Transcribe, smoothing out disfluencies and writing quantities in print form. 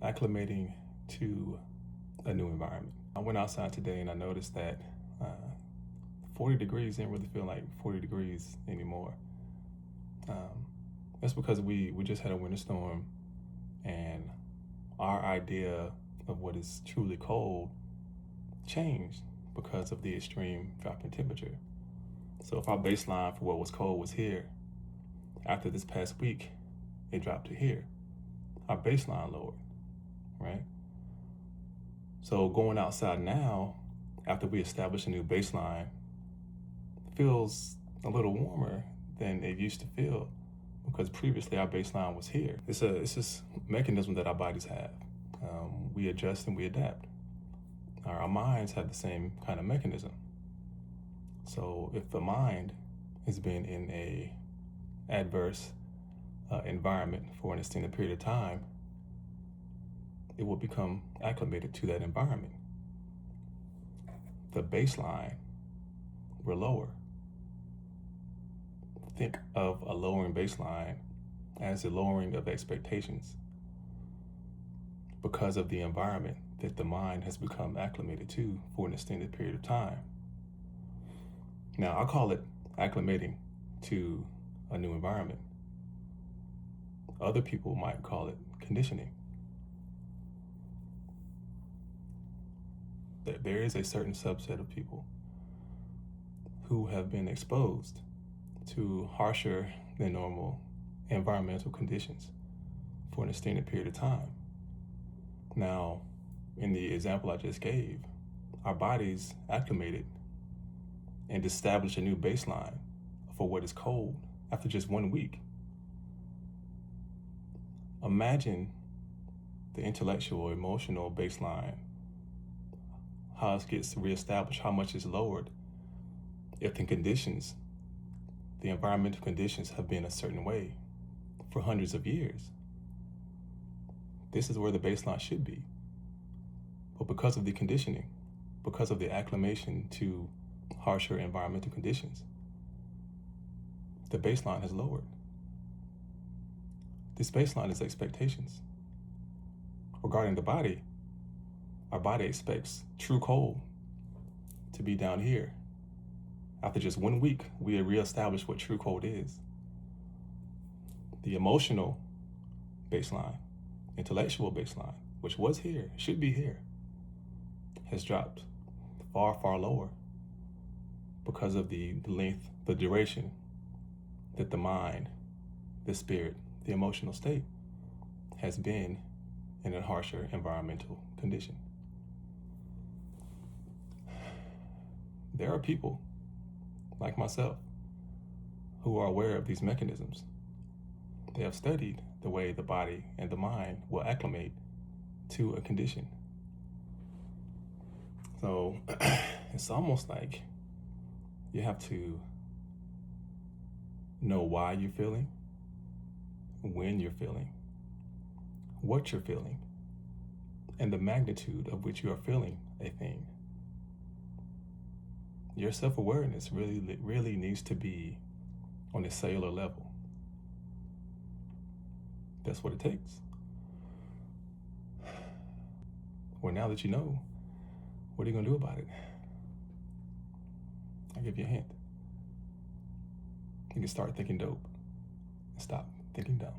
acclimating to a new environment. I went outside today and I noticed that 40 degrees didn't really feel like 40 degrees anymore. That's because we just had a winter storm, and our idea of what is truly cold changed because of the extreme drop in temperature. So if our baseline for what was cold was here, after this past week, it dropped to here. Our baseline lowered, right? So going outside now, after we establish a new baseline, feels a little warmer than it used to feel, because previously our baseline was here. It's this mechanism that our bodies have. We adjust and we adapt. Our minds have the same kind of mechanism. So if the mind has been in a adverse environment for an extended period of time, it will become acclimated to that environment. The baseline will lower. Think of a lowering baseline as a lowering of expectations because of the environment that the mind has become acclimated to for an extended period of time. Now, I call it acclimating to a new environment. Other people might call it conditioning. There is a certain subset of people who have been exposed to harsher than normal environmental conditions for an extended period of time. Now, in the example I just gave, our bodies acclimated and established a new baseline for what is cold after just 1 week. Imagine the intellectual, emotional baseline, how it gets reestablished, how much is lowered if the conditions, the environmental conditions, have been a certain way for hundreds of years. This is where the baseline should be. But because of the conditioning, because of the acclimation to harsher environmental conditions, the baseline has lowered. This baseline is expectations. Regarding the body, our body expects true cold to be down here. After just 1 week, we have reestablished what true cold is. The emotional baseline, intellectual baseline, which was here, should be here, has dropped far, far lower because of the length, the duration that the mind, the spirit, the emotional state has been in a harsher environmental condition. There are people like myself who are aware of these mechanisms. They have studied the way the body and the mind will acclimate to a condition. So it's almost like you have to know why you're feeling, when you're feeling, what you're feeling, and the magnitude of which you are feeling a thing. Your self-awareness really needs to be on a cellular level. That's what it takes. Well, now that you know, what are you going to do about it? I'll give you a hint. You can start thinking dope and stop thinking dumb.